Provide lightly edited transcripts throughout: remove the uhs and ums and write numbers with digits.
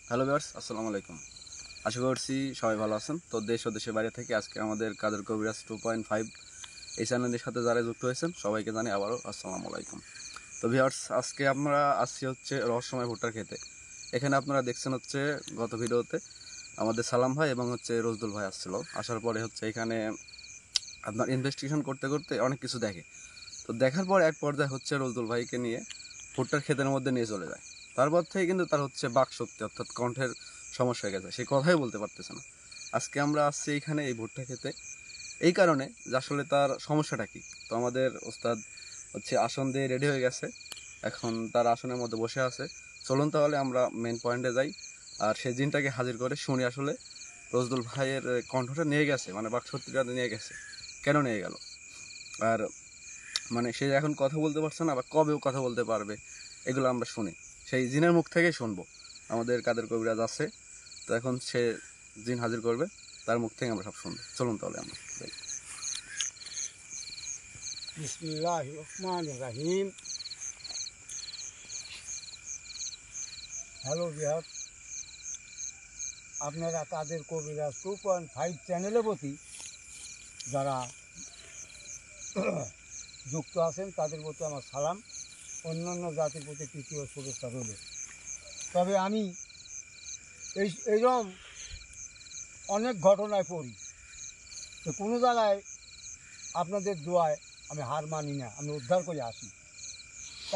Hello viewers, আসসালামু আলাইকুম। আশা করছি সবাই ভালো আছেন। তো দেশ ও দেশের বাইরে থেকে আজকে আমাদের কাদের কবিরাজ 2.5 এই চ্যানেলের সাথে যারা যুক্ত হয়েছেন সবাইকে জানি আবারও আসসালামু আলাইকুম। তো ভিউয়ার্স, আজকে আমরা আসছি হচ্ছে রহস্যময় ভুট্টার খেতে। এখানে আপনারা দেখছেন হচ্ছে গত ভিডিওতে আমাদের সালাম ভাই এবং হচ্ছে রজদুল ভাই আসছিল। আসার পরে হচ্ছে এখানে আপনার ইনভেস্টিগেশন করতে করতে অনেক কিছু দেখে। তো দেখার পর এক পর্যায়ে হচ্ছে রজদুল ভাইকে নিয়ে ভুট্টার ক্ষেতের মধ্যে নিয়ে চলে যায়। তারপর থেকে কিন্তু তার হচ্ছে বাক শক্তি অর্থাৎ কণ্ঠের সমস্যা হয়ে গেছে, সে কথাই বলতে পারতেছে না। আজকে আমরা আসছি এইখানে এই ভুট্টা খেতে এই কারণে যে আসলে তার সমস্যাটা কি। তো আমাদের ওস্তাদ হচ্ছে আসন দিয়ে রেডি হয়ে গেছে, এখন তার আসনের মধ্যে বসে আছে। চলুন তাহলে আমরা মেন পয়েন্টে যাই আর সেই জিনটাকে হাজির করে শুনি আসলে রজদুল ভাইয়ের কণ্ঠটা নিয়ে গেছে, মানে বাক শক্তিটা নিয়ে গেছে, কেন নিয়ে গেল, আর মানে সে এখন কথা বলতে পারছে না বা কবেও কথা বলতে পারবে, এগুলো আমরা শুনি, সেই জিনের মুখ থেকেই শুনবো। আমাদের কাদের কবিরাজ আছে, তো এখন সে জিন হাজির করবে, তার মুখ থেকে আমরা সব শুনবো। চলুন তাহলে আমরা যাই। বিসমিল্লাহির রহমানির রহিম। হ্যালো বিহার, আপনারা কাদের কবিরাজ 2.5 চ্যানেলের প্রতি যারা যুক্ত আছেন তাদের প্রতি আমার সালাম, অন্যান্য জাতির প্রতি তৃতীয় শুভেচ্ছা রইল। তবে আমি এইরকম অনেক ঘটনায় পড়ি, তো কোনো জায়গায় আপনাদের দোয়ায় আমি হার মানি না, আমি উদ্ধার করে আসি।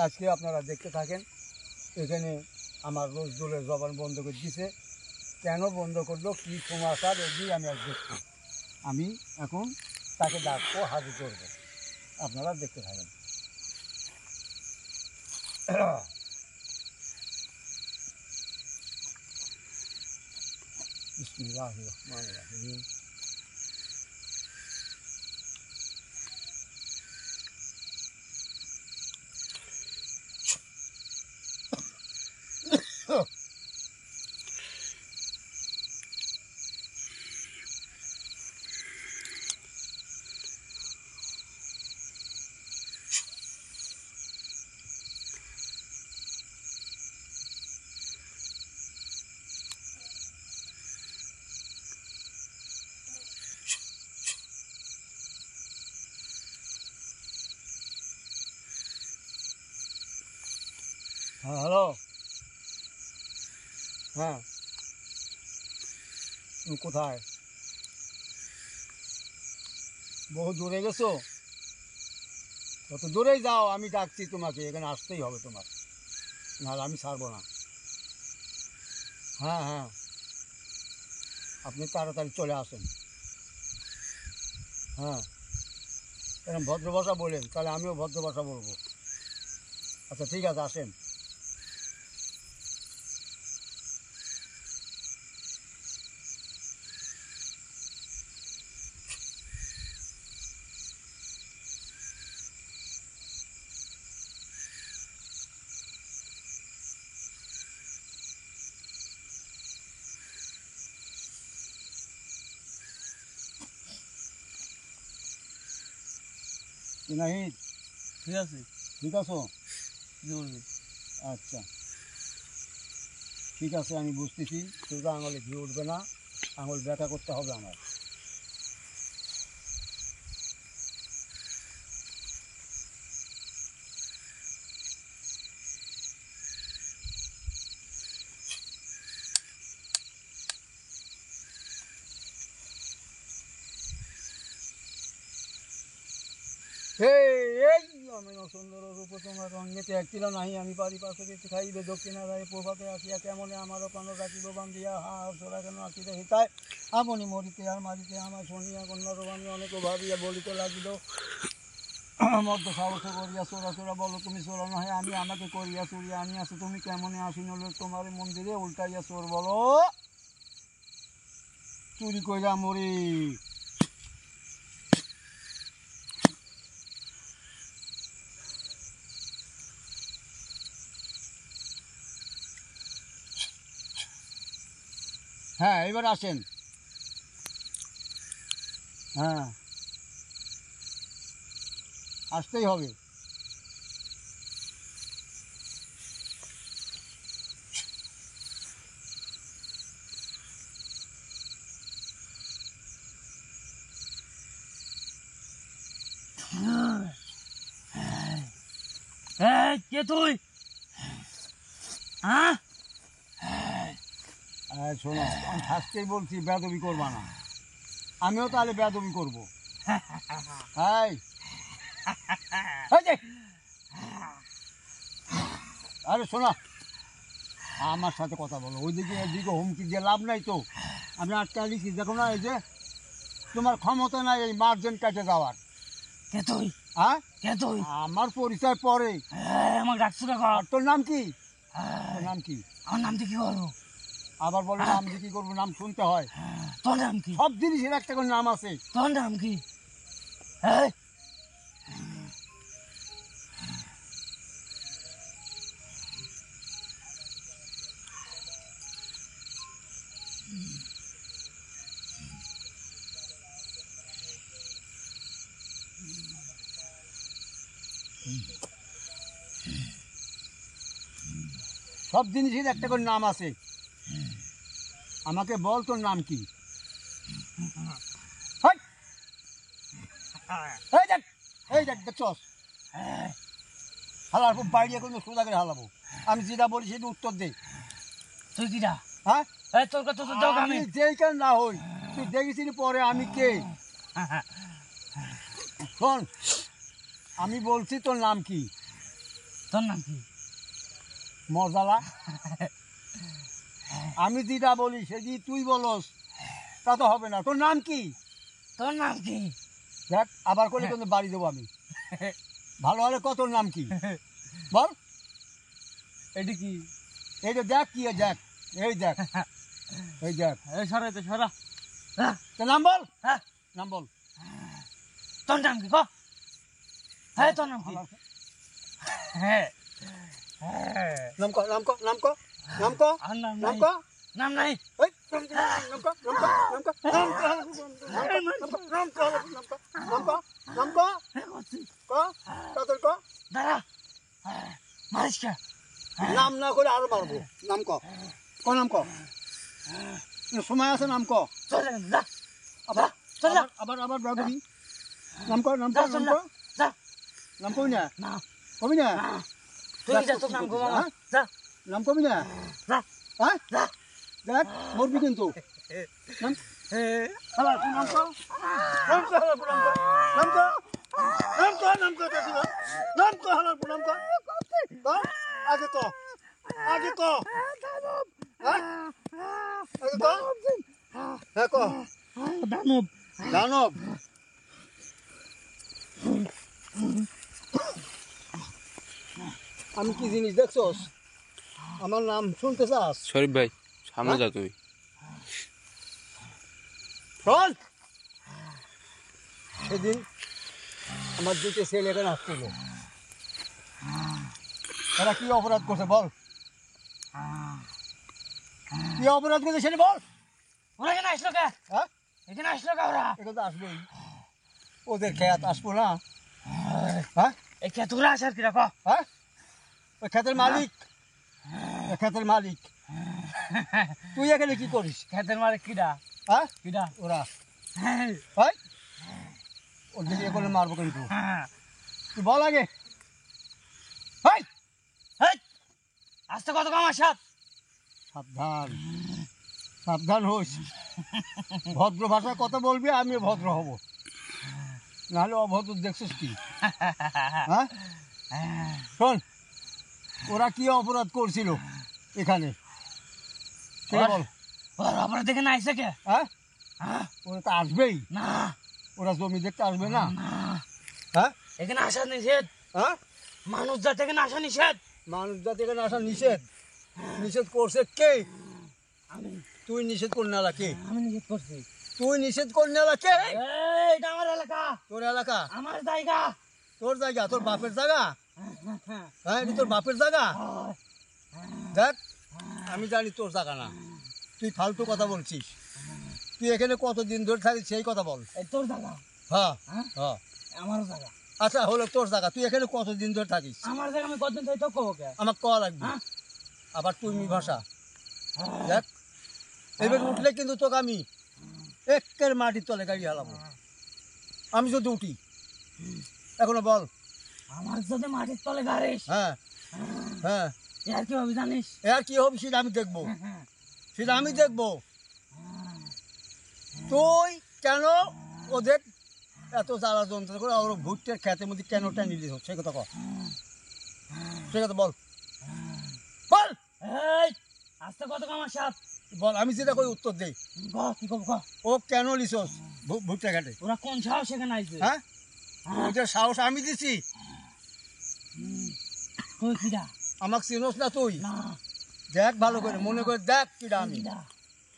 আজকে আপনারা দেখতে থাকেন। এখানে আমার রোজদুলের জবান বন্ধ করে দিছে, কেন বন্ধ করলো, কী সমাচার, এগুলি আমি আজ দেখছি। আমি এখন তাকে ডাকবো, হাজির করবো, আপনারা দেখতে থাকেন। বিসমিল্লাহির রহমানির রহিম। হ্যাঁ, হ্যালো। হ্যাঁ, তুমি কোথায়? বহু দূরে গেছো? তত দূরেই যাও, আমি ডাকছি তোমাকে, এখানে আসতেই হবে তোমার, নাহলে আমি ছাড়বো না। হ্যাঁ হ্যাঁ, আপনি তাড়াতাড়ি চলে আসেন। হ্যাঁ, এরকম ভদ্র ভাষা বলেন, তাহলে আমিও ভদ্র ভাষা বলবো। আচ্ছা ঠিক আছে, আসেন। নাহিদ, ঠিক আছে, ঠিক আছো? কি বলবি? আচ্ছা ঠিক আছে, আমি বুঝতেছি। সোজা আঙুলে ঘি উঠবে না, আঙুল ব্যথা করতে হবে আমার। এই আমি সুন্দর রূপ তোমার রঙেতে একটিল নাহি, আমি পারি পাশে খাইবে দক্ষিণা রায় প্রভাতে আসিয়া কেমনে আমারও প্রাণ রাখিব বান্ধিয়া, হা তোরা কেন আসিতে হিতায় আপনি মরিতে আর মারিতে আমার শুনিয়া কন্যার আমি অনেক ভাবিয়া বলিতে লাগিল, মধ্য সাহস করিয়া চোরা চোরা বলো তুমি চোরা নহে, আমি আমাকে করিয়া চুরিয়া আনি আছো, তুমি কেমনে আসিন তোমার মন্দিরে উল্টাইয়া চোর বলো, চুরি কইরা মরি। হ্যাঁ, এবার আসেন। হ্যাঁ, আসতেই হবে। কে তুই? হ্যাঁ? শোনো, আমি ফার্স্টেই বলছি বেয়াদবি করবা না। আমিও তাহলে বেয়াদবি করবো। এই, এই যে, আরে শোনা, আমার সাথে কথা বলো। ওইদিকে এদিকে হুমকি দিয়ে লাভ নাই তো। আমি আটকা লিখি, দেখো না, এই যে তোমার ক্ষমতা নাই এই মার্জেন কাটে যাওয়ার। কে তুই? হ্যাঁ, কে তুই? আমার পরিচয় পরে। আমাকে ডাকছো কে? আর তোর নাম কি? তোর নাম কি? আমার নাম দিয়ে কি করবো? আবার বলে নাম দিয়ে কি করবো? নাম শুনতে হয়। তোর নাম কি? সব জিনিসের একটা করে নাম আছে। তোর নাম কি? এই, সব জিনিসের একটা করে নাম আছে। আমাকে বল তোর নাম কি? হাই! এই দেখ, এই দেখ, দেখছস? হালার বাইরে কোনো সোজা করে হালাবো। আমি যেটা বলি সেটা উত্তর দে। তুই কিটা? হ্যাঁ, এই তোর কথা তো দাও আমি। আমি যেইখান না হই তুই দেখেছিলি পরে আমি কে? শোন, আমি বলছি তোর নাম কি? তোর নাম কি? মজালা। আমি যেটা বলি সেটি তুই বলস, তা তো হবে না। তোর নাম কি? তোর নাম কি? দেখ, আবার করলে কিন্তু বাড়ি দেবো আমি। ভালো হলে কত নাম কি বল? এটি কি? এইটা দেখ, কি দেখ, এই দেখ, এই দেখ। এই সরা তো সরা। তোর নাম বল, হ্যাঁ, নাম বল। তোর নাম কি? হ্যাঁ, তোর নাম কি? হ্যাঁ, নাম ক, নাম ক, নাম ক, নাম ক, আর নাম নাম নাই। ক। নাম নাই। এই, নাম ক, নাম ক, নাম ক, নাম ক, নাম ক, নাম ক, নাম ক, নাম ক, ক, তাদের ক। দাঁড়া, মারিস কে? নাম না করে আরো মারবো। নাম ক, ক নাম ক। সময় আছে, নাম ক। চল যা, আবার চল যা। আবার আবার ব্রাদবি। নাম ক, নাম ক, যা, নাম চল ক। যা। নাম কবি না, না, কবি না। তুই যা, তোর নাম কো মামা। যা, নাম কবি না। যা, হ্যাঁ, যা। দেখ, মরবি কিন্তু। নাম হালা, তুই নাম ক, নাম ক, হালা, নাম ক, নাম ক, নাম ক, নাম ক, নাম ক, হালা, নাম ক। আগে ক, আগে ক। হ্যাঁ, আগে ক। হ্যাঁ, ক। দানব। দানব। আমি কি জিনিস দেখছস? আমার নাম শুনতে চাস? শরীফ ভাই, সামনে হ্যাঁ? যা তুমি। শোন, সেদিন আমার দুটো ছেলে এখানে আসছিল। তারা কি অপরাধ করছে বল? কি অপরাধ করছে সেটা বল। ওরা এখানে আসলো কে? হ্যাঁ, এখানে আসলো কে ওরা? এটা তো আসবেই। ওদের খেত আসবো না? হ্যাঁ, এই কে তোরা আসার কি রাখো? হ্যাঁ, ওই ক্ষেতের মালিক, ওই ক্ষেতের মালিক। তুই এখানে কি করিস? খেতের মারে কিডা? হ্যাঁ, কিডা? ওরা হ্যাঁ, হয় ওর দিকে এ করে মারবো কিন্তু। হ্যাঁ। তুই বল আগে। হয়, এই, আসতে কত কম আসাত? সাবধান, সাবধান হোস। ভদ্র ভাষায় কথা বলবি, আমি ভদ্র হব। নাহলে অভদ্র দেখছিস কি? হ্যাঁ, শোন, ওরা কি অপরাধ করছিল এখানে সেটা বল। ওরা অপরাধ দেখে না আইসে কে? হ্যাঁ, হ্যাঁ? ওরা তো আসবেই। না, ওরা জমি দেখতে আসবে না? না, হ্যাঁ, এখানে আসা নিষেধ। হ্যাঁ, মানুষ জাতি এখানে আসা নিষেধ। মানুষ জাতি এখানে আসা নিষেধ। নিষেধ করছে কে? আমি তুই নিষেধ করে নেলা কে? আমি নিষেধ করছি। তুই নিষেধ করে নেলা কে? এই, এটা আমার এলাকা, তোর এলাকা, আমার জায়গা। তোর জায়গা, তোর বাপের জায়গা। হ্যাঁ, এটা তোর বাপের জায়গা। দেখ, আমি জানি তোর জায়গা না। তুই ফালতু কথা বলছিস। তুই এখানে কতদিন ধরে থাকিস সেই কথা বল। এই তোর জায়গা। হ্যাঁ, হ্যাঁ? হ্যাঁ। আমারও জায়গা। আচ্ছা, হলো তোর জায়গা। তুই এখানে কতদিন ধরে থাকিস? আমার জায়গা আমি কতদিন থেকে তো কব কে? আমার কওয়া লাগবে। হ্যাঁ? আবার তুই ভাষা দেখ, এবার উঠলে কিন্তু তোকে আমি একের মাটির তলে গাড়ি হালাবো। আমি যদি উঠি, এখনো বল। আমার যদি মাটির তলে গাড়িস, হ্যাঁ, হ্যাঁ আর কি হবে জানিস? আর কি হবে সেটা আমি দেখবো, সেটা আমি দেখবো। তুই কেন ওদের এত জ্বালা যন্ত্রণা করে ওর ভুট্টের খেতের মধ্যে কেন টেনে দিস সে কথা কর, সে কথা বল, বল এই আস্তে কত আমার সাপ বল, আমি যেটা কই উত্তর দেই। কি কব ক? ও কেন লিসোস ভুট্টা ঘাটে? ওরা কোন সাহস সেখানে আইছে? হ্যাঁ ওইটার সাহস আমি দিছি? কই কিডা? আমাকে চিনোস না তুই? না দেখ ভালো করে, মনে করে দেখ কিডা আমি। কিডা?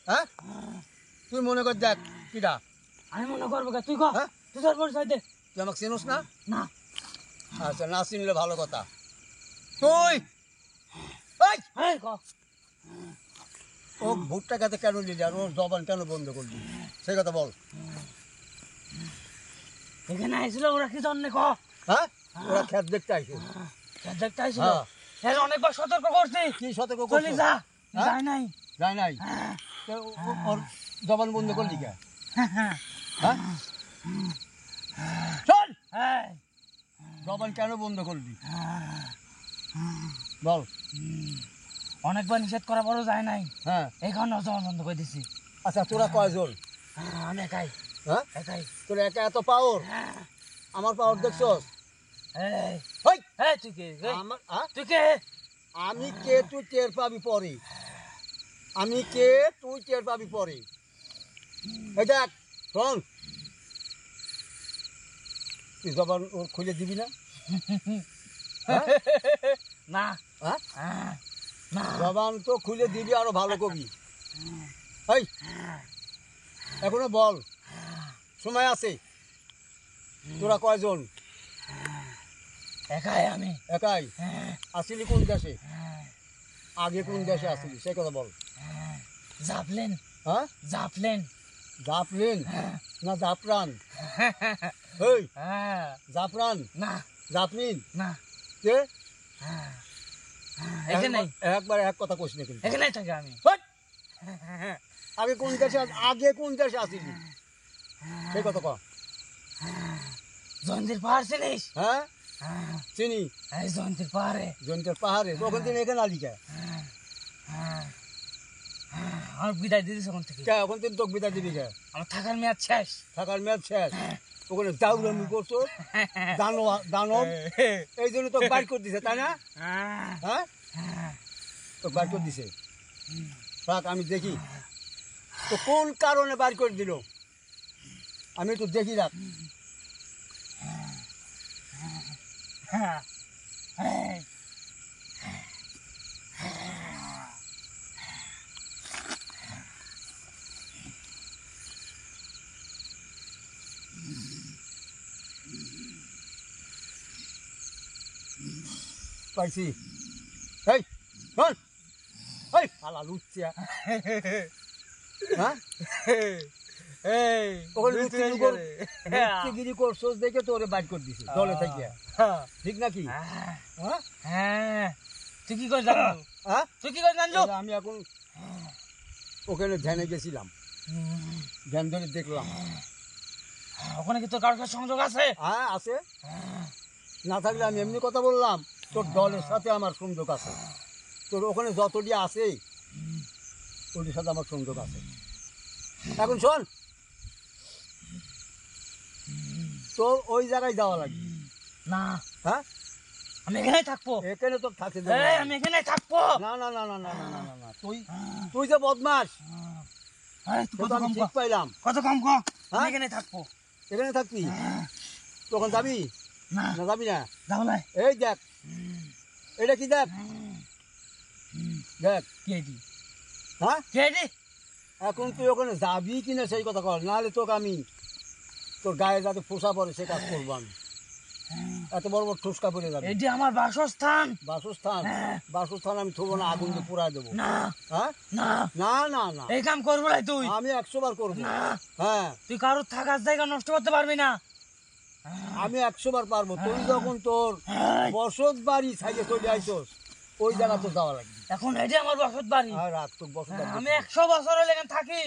হ্যাঁ তুই মনে করে দেখ কিডা। আমি মনে করবো কে? তুই ক, হ্যাঁ? তুই তোর পরিচয় দে। তুই আমাকে চিনোস না? না আচ্ছা না চিনলে ভালো কথা। তুই এই, এই ক ও ভুট্টা খেতে কেন নিলি আর ওর জবান কেন বন্ধ করলি সেই কথা বল। এখানে আইছিল ওরা কি জন্য ক? হ্যাঁ ওরা খেত দেখতে আইছে। দেখতে আইছিল, হ্যাঁ। এর অনেকবার সতর্ক করছি। কি সতর্ক চলি করছিস? যা, হ্যাঁ? যাই নাই। যাই নাই তো ওর জবান বন্ধ করলি কে? হ্যাঁ চল, এই, জবান কেন বন্ধ করলি বল। অনেকবার নিষেধ করা পরও যায় নাই, হ্যাঁ এই কারণে জমা বন্ধ করে দিছি। আচ্ছা তোরা কয়জন? আমি একাই, হ্যাঁ একাই। তোর একা এত পাওয়ার? আমার পাওয়ার দেখছস? এই, হই এই তুই কে? এই, আমার হ্যাঁ? তুই কে? আমি কে তুই টের পাবি পরে, আমি কে তুই টের পাবি পরে। এই দেখ শোন, তুই জবান ওর খুলে দিবি না? হ্যাঁ? না হ্যাঁ না জবান তো খুলে দিবি, আরো ভালো কবি। এই এখনো বল, সময় আছে। তোরা কয়জন? একাই আমি। একাই? আসিলি কোন দেশে? আগে কোন দেশে আসিলি সে কথা বল। জাফলেন, হ্যাঁ জাফলেন। জাফরিন না জাফরান? এই হ্যাঁ, জাফরান না জাফরিন না, কে? এখানে একবার এক কথা কইস না কিন্তু। এখানেই থাকি আমি। হট! আগে কোন দেশে আগে কোন দেশে আসিলি সেই কথা কর। জয়ন্তীর পাহাড় চিনিস? হ্যাঁ চিনি, এই জয়ন্তীর পাহাড়ে জয়ন্তের পাহাড়ে। তখন দিন এখানে আলি কে? আমার বিদায় দিয়ে দিয়েছে ওখান থেকে। কে ওখান দিন তোকে বিদায় দিবি কে? আমার থাকার মেয়াদ শেষ। থাকার মেয়াদ শেষ। ওখানে দাউরামি করছো, দানব দানব, এই জন্য তোকে বাইর করে দিছে তাই না? হ্যাঁ তোকে বাইর করে দিছে। থাক আমি দেখি তো কোন কারণে বাইর করে দিল, আমি একটু দেখি। রাখ পাইছি। এই শোন, এই শালা লুচ্চা, হ্যাঁ ওখানে লুচ্চিগিরি করছোস দেখে তোরে বাইর করে দিছে দলে থেকে, ঠিক নাকি? হ্যাঁ তুই কি করে জানলো? হ্যাঁ তুই কি করে জানলো? আমি এখন ওখানে ধ্যানে গেছিলাম, ধ্যান ধরে দেখলাম। ওখানে কি তোর কারোর সাথে সংযোগ আছে? হ্যাঁ আছে, না থাকলে আমি এমনি কথা বললাম? তোর দলের সাথে আমার সংযোগ আছে, তোর ওখানে যতটি আছে ওটির সাথে আমার সংযোগ আছে। এখন শোন, তোর ওই জায়গায় যাওয়া লাগবে না, হ্যাঁ আমি এখানেই থাকবো। এখানে তোর থাকতে দেবো এই, না। আমি এখানেই থাকবো। না না না না না না না না না, তুই তুই যে বদমাস এই, তুই সেটা কত আমি কম ঠিক ক, পাইলাম। কত কম ক। আমি হ্যাঁ? এখানেই থাকবো। এখানে থাকবি তখন যাবি না, না যাবি না? যাও লাই। এই দেখ, এটা কি দেখ, দেখ কে দি? হ্যাঁ কে দি? এখন তুই ওখানে যাবি কিনা সেই কথা কর, নাহলে তোকে আমি তোর গায়ে যাতে ফোসা পড়ে সে কাজ করবো আমি। এত বড় বড় ঠুসকা পড়ে যাবে। এটি আমার বাসস্থান। বাসস্থান? বাসস্থান আমি থবো না, আগুন দিয়ে পুরাই দেবো। না হ্যাঁ না, না না না, এই কাম করবো না তুই। আমি 100 বার করবো। না, হ্যাঁ তুই কারোর থাকার জায়গা নষ্ট করতে পারবি না। আমি 100 বার পারবো। তুই যখন তোর বসত বাড়ি সাইডে চলে আইসোস ওই জায়গা তো যাওয়া লাগবে। এখন এটি আমার বসত বাড়ি। আর রাত তোর বসত বাড়ি আমি 100 বছর হলে এখানে থাকি।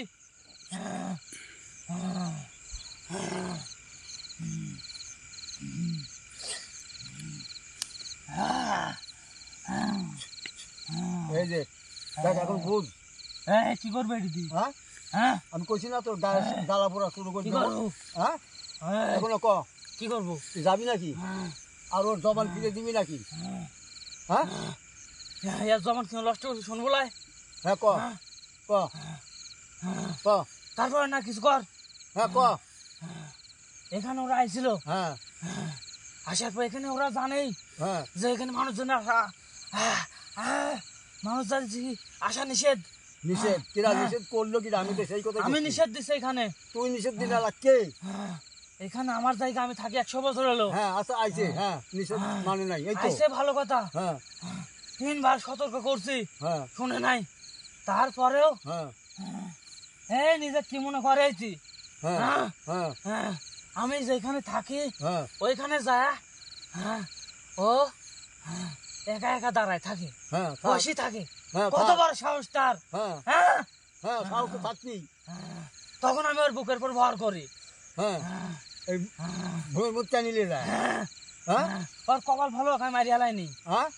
এই যে দেখ এখন বুঝ। কি করবে এটি তুই? হ্যাঁ হ্যাঁ আমি কইছি না তোর গায়ে জ্বালা পোড়া শুরু করে কি দেবো। করবো? হ্যাঁ এই, এখনো ক কি করবো? তুই যাবি নাকি আর ওর জবান ফিরে দিবি নাকি? হ্যাঁ ইয়ার জমান কেন নষ্ট করছি শুনবো লাই? হ্যাঁ ক ক ক তারপরে না কিছু কর। হ্যাঁ ক এখানে ওরা আইছিল, হ্যাঁ আসার পর এখানে ওরা জানেই হ্যাঁ যে এখানে মানুষজন মানুষ যাচ্ছে আসা নিষেধ। নিষেধ কিরা নিষেধ করলো কিরা? আমি তো সেই কথা আমি বলছি। নিষেধ দিছি এখানে। তুই নিষেধ দিন কে? এখানে আমার জায়গা, আমি থাকি 100 বছর হলো। হ্যাঁ আচ্ছা আইছে। হ্যাঁ নিষেধ মানে নাই এই তো। আইসে ভালো কথা, হ্যাঁ 3 বার সতর্ক করছি, হ্যাঁ শুনে নাই। তারপরেও হ্যাঁ এই নিজে কি মনে করেছি হ্যাঁ হ্যাঁ আমি যেখানে থাকি হ্যাঁ ওইখানে যায় ও একা একা দাঁড়ায় থাকে, হ্যাঁ বসে থাকে। হ্যাঁ কত বড় সাহস তার! হ্যাঁ হ্যাঁ, হ্যাঁ সাহস তো থাকবি। তখন আমি ওর বুকের পর ভর করি। হ্যাঁ এই ভূমির মুখ টানিলে যায়। হ্যাঁ ওর কপাল ভালো, ওখানে মারি হালাইনি। হ্যাঁ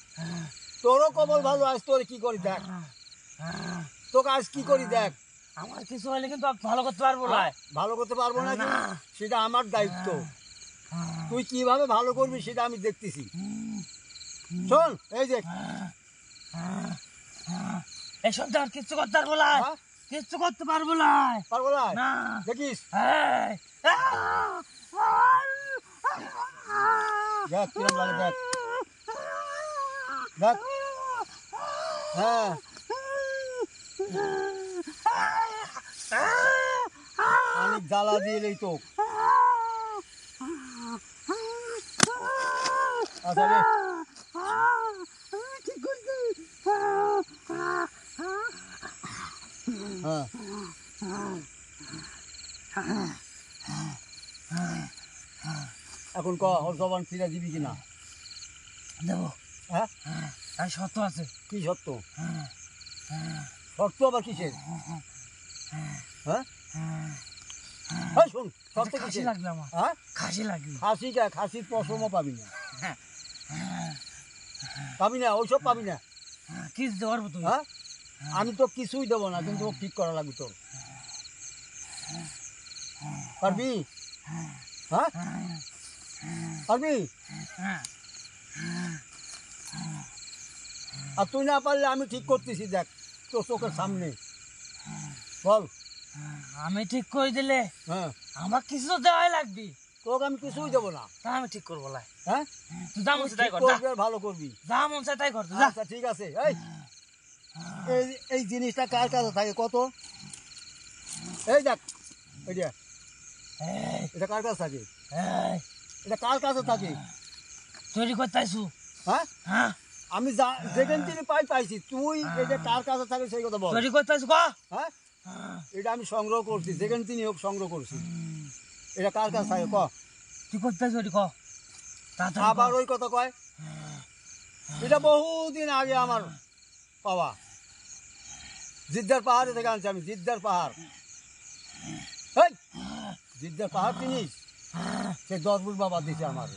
তোরও কবল ভালো। আজ তোর কি করি দেখ, তোকে আজ কি করি দেখ। আমার কিছু হলে কিন্তু ভালো করতে পারবো না। ভালো করতে পারবো না কি? না। সেটা আমার দায়িত্ব। তুই কিভাবে ভালো করবি সেটা আমি দেখতেছি। শোন এই যে এসব আর কিচ্ছু করতে পারবো না, হ্যাঁ? কিচ্ছু করতে পারবো না। পারবো না না। দেখিস। এই, দেখ কিরম লাগে দেখ দেখ। হ্যাঁ অনেক জ্বালা দিয়ে এই তো। আচ্ছা রে হ্যাঁ এখন ক ওর জবান ফিরে দিবি কিনা? দেবো। হ্যাঁ আর সত্য আছে। কি সত্য? সত্য আবার কিসের? হ্যাঁ এই শোন সত্য খাসি কিসের? লাগবে আমার, হ্যাঁ খাসি লাগবে। খাসি কে? খাসির পশমও পাবি না, পাবি না, ওইসব পাবি না। কি দিতে পারবো তুই? হ্যাঁ আমি তো কিছুই দেবো না, কিন্তু ও ঠিক করা লাগবে তোর। পারবি? হ্যাঁ পারবি? হ্যাঁ, আর তুই না পারলে আমি ঠিক করতেছি দেখ তোর চোখের সামনে। বল। আমি ঠিক করে দিলে হ্যাঁ আমার কিছু তো দেওয়াই লাগবে। তোকে আমি কিছুই দেবো না। তা আমি ঠিক করবো লাই। হ্যাঁ তুই যা মন তুই চায় তাই ঠিক কর, যা। করবি আর ভালো করবি। যা মন চায় তাই কর, যা। আচ্ছা ঠিক আছে। এই এই জিনিসটা কার কাছে থাকে কত? এই দেখ এই যে এই, এটা কার কাছে থাকে? এই, এটা কার কাছে থাকে? তৈরি করতে আইসু? হ্যাঁ হ্যাঁ, আমি যেখান থেকে পাইছি। তুই এটা কার কাছে থাকে সেই কথা বল। তৈরি করতে আইসু ক? হ্যাঁ এটা আমি সংগ্রহ করছি, যেখান তিনি হোক সংগ্রহ করছি। এটা কার কাছে থাকে ক? কি করতে আইসু ক? তাড়াতাড়ি আবার ক। ওই কথা কয়? এটা বহুদিন আগে আমার পাওয়া, জিদ্দার পাহাড়ে থেকে আনছি আমি। জিদ্দার পাহাড়, এই জিদ্দার পাহাড় চিনিস? সে দরবুর বাবা দিছে আমার।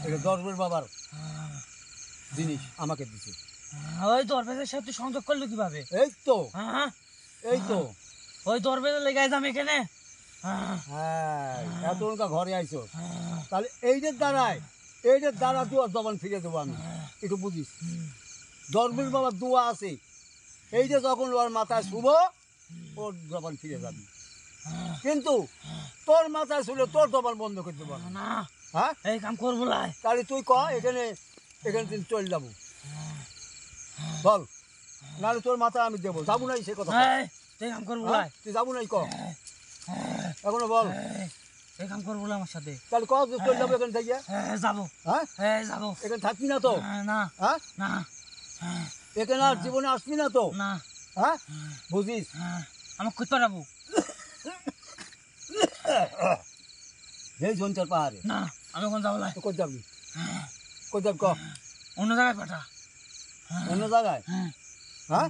এটা দরবুর বাবার জিনিস আমাকে দিছে। ওই দরবেজের সাথে সংযোগ করলো কিভাবে? এই তো হ্যাঁ, এই তো। ওই দরবেজের লেগে আইস আমি এখানে। হ্যাঁ, হ্যাঁ এত ঘরে আইছো, তাহলে এইটার দ্বারা দুয়ার জবান ফিরে দেবো আমি। একটু বুঝিস, দরবুর বাবার দোয়া আছে। এই যে যখন ওর মাথায় শুভ, ওর জবান ফিরে যাবি। কিন্তু তোর মাথায় শুলে তোর জবান বন্ধ করে দেবো না। না, হ্যাঁ এই কাম করবো লাই। তাহলে তুই ক এখানে তুই চলে যাবো বল, নাহলে তোর মাথায় আমি দেবো। যাবো নাই সে কথা। এই, এই কাম করবো লাই। তুই যাবো নাই ক এখনো বল। এই কাম করবো লাই আমার সাথে। তাহলে ক চলে যাবো এখান থেকে? যাবো। হ্যাঁ যাবো। এখানে থাকবি না তো? না, হ্যাঁ না, এখানে আর জীবনে আসবি না তো? না, হ্যাঁ বুঝিস? আমার খুঁজতে পারবো এই জঞ্চার পাহাড়ে। না, আমি ওখানে যাবো লাই। তো কোথায় যাবি? কোথায় যাবি ক? অন্য জায়গায় পাঠা। অন্য জায়গায়? হ্যাঁ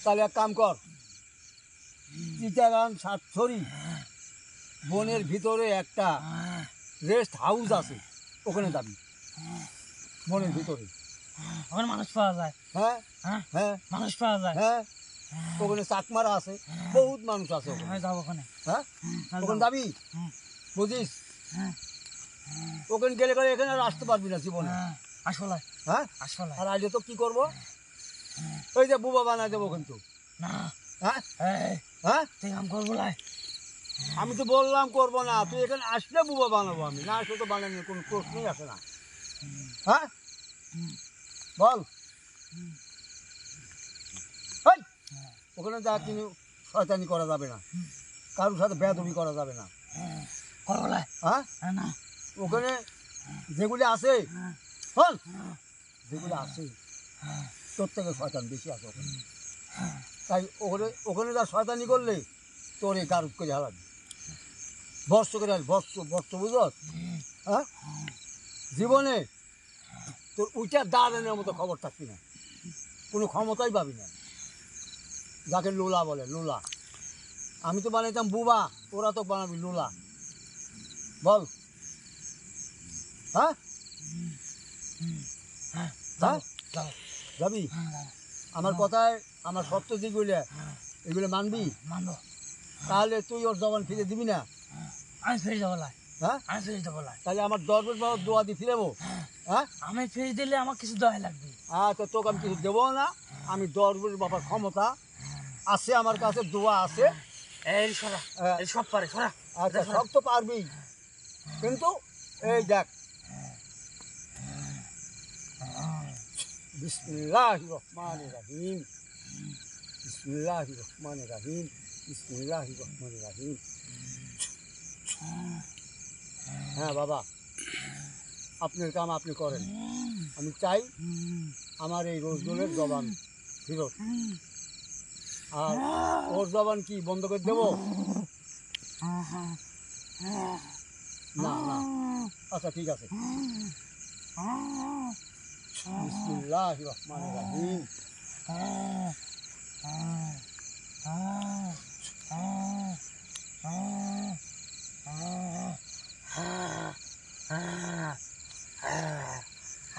তাহলে এক কাম কর, চিটাগাং সাতছড়ি বনের ভিতরে একটা রেস্ট হাউস আছে, ওখানে যাবি। মনের ভিতরে। ওখানে মানুষ পাওয়া যায়। হ্যাঁ হ্যাঁ হ্যাঁ মানুষ পাওয়া যায়। হ্যাঁ, ওখানে চাকমারা আছে, বহুত মানুষ আছে ওখানে। আমি যাবো ওখানে। হ্যাঁ হ্যাঁ, ওখানে যাবো। যাবি, হুম। বুঝিস? হ্যাঁ ওখানে গেলে গেলে এখানে আর আসতে পারবি না জীবনে। হ্যাঁ আসলে হ্যাঁ আসলে আর আইলে তো কি করবো, ওই যে বুবা বানাই দেবো কিন্তু। না। হ্যাঁ এই হ্যাঁ, তুই কাম করবো লাই। আমি তো বললাম করবো না, তুই এখানে আসলে বুবা বানাবো, আমি না আসলে তো বানানোর কোনো প্রশ্নই আসে না। হ্যাঁ বল। এই, ওখানে যা কিন্তু শয়তানি করা যাবে না, কারোর সাথে বেয়াদবি করা যাবে না। করবো লাই। হ্যাঁ না ওখানে যেগুলি আছে, শোন, যেগুলি আছে তোর থেকে শয়তান বেশি আছে ওখানে। তাই ওখানে ওখানে যা শয়তানি করলে তোর এই গারুদ করে হারাবি, বর্ষ করে হারাবি, বর্ষ বর্ষ বুঝস? হ্যাঁ জীবনে তোর উইটা দাঁড়ানোর মতো খবর থাকবি না, কোনো ক্ষমতাই পাবি না। যাকে লোলা বলে, লোলা। আমি তো বানাইতাম বুবা, ওরা তো বানাবি লোলা। বল। হ্যাঁ হ্যাঁ যাবো। যাবি? হ্যাঁ আমার কথায়, আমার সত্য যেগুলো এগুলো মানবি, মানবো। তাহলে তুই ওর জবান ফিরে দিবি না। আমি ফিরে যাবো লাই। হ্যাঁ আমি ফিরে যাবো লাই। তাহলে আমার দরবেশ বাবার দোয়া দিয়ে ফিরেবো। হ্যাঁ আমি ফিরে দিলে আমার কিছু দয়া লাগবে। আচ্ছা, তোকে আমি কিছু দেবো না, আমি দরবেশ বাবার ক্ষমতা আছে আমার কাছে, দোয়া আছে। এই সরা, এই সব পারে সরা। আচ্ছা সব তো পারবি, কিন্তু এই দেখ, বিসমিল্লাহির রহমানির রহিম, বিসমিল্লাহির রহমানির রহিম, বিসমিল্লাহির রহমানির রহিম। হ্যাঁ বাবা, আপনার কাম আপনি করেন। আমি চাই আমার এই রোজদোলের জবান ফিরত। আর ওর জবান কি বন্ধ করে দেবো? না না, আচ্ছা ঠিক আছে। বিসমিল্লাহির রহমানির রহিম।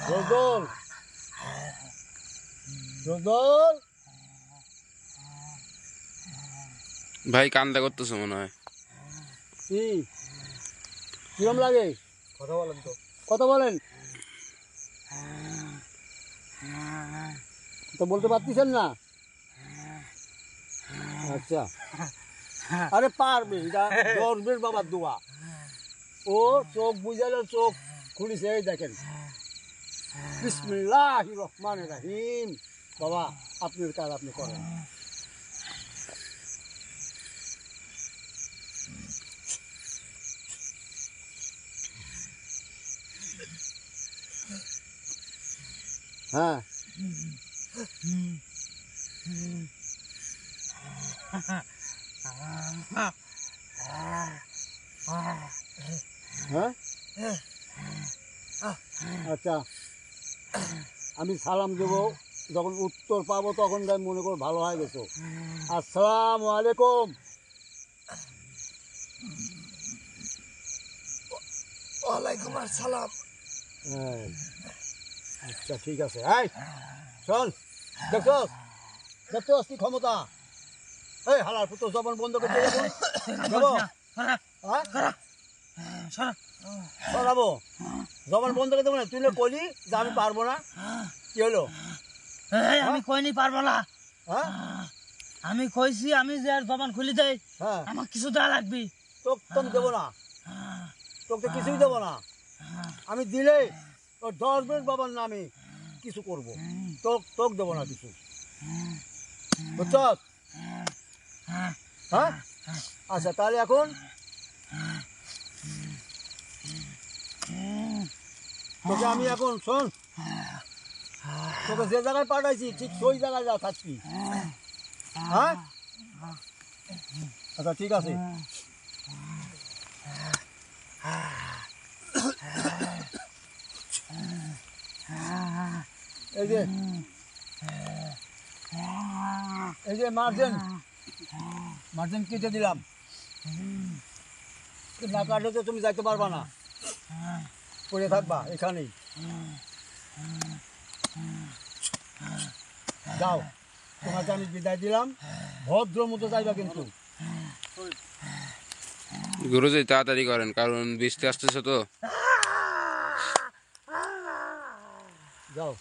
রোজদোল, রোজদোল, ভাই কান্দা করতেছে মনে হয়। কি কিরম লাগে? কথা বলেন তো, কথা বলেন তো, বলতে পারতেছেন না? আচ্ছা, আরে পারবে, এটা দরবেশ বাবার দোয়া। ও চোখ বুঝালো, চোখ খুলিছে, এই দেখেন। বিসমিল্লাহির রহমানির রহিম। বাবা আপনার কাজ আপনি করেন। হ্যাঁ হ্যাঁ আচ্ছা, আমি সালাম দেব, যখন উত্তর পাবো তখন তাই মনে করো ভালো হয়ে গেছো। আসসালামু আলাইকুম। ওয়ালাইকুম আসসালাম। হ্যাঁ আচ্ছা ঠিক আছে। এই শোন, দেখছস দেখছস কি ক্ষমতা? এই হালার পুত্র জবান বন্ধ করে দিয়ে যাবো, যাবো? হ্যাঁ সরা। সরাবো, জবান বন্ধ করে দেবো না। তুই না কলি যে আমি পারবো না, কি হলো? এই আমি কইনি পারবো না। হ্যাঁ আমি কইছি আমি যে আর জবান খুলি দেই, হ্যাঁ, আমার কিছু দেওয়া লাগবে। তোকে তো আমি দেবো না, তোকে তো কিছুই দেবো না। আমি দিলে ওর দরবেশ বাবার নামে কিছু করবো, তোকে দেবো না কিছু, বুঝছস? হ্যাঁ আচ্ছা, তাহলে এখন তোকে আমি এখন শোন, তোকে যে জায়গায় পাঠাইছি ঠিক সেই জায়গায় যা থাকবি। হ্যাঁ আচ্ছা ঠিক আছে। এই যে এই যে মার্জেন, মার্জেন কেটে দিলাম, না কাটলে তো তুমি যাইতে পারবা না, পড়ে থাকবা এখানেই। যাও, তোমাকে আমি বিদায় দিলাম, ভদ্র মতো যাইবা কিন্তু। গুরুজি তাড়াতাড়ি করেন, কারণ বৃষ্টি আসতেছে তো। যাও,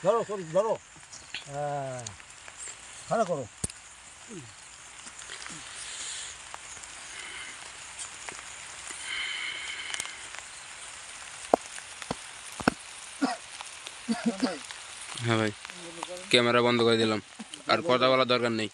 ধরো সরি ধরো, হ্যাঁ, খাড়া করো। হ্যাঁ ভাই, ক্যামেরা বন্ধ করে দিলাম, আর কথা বলার দরকার নেই।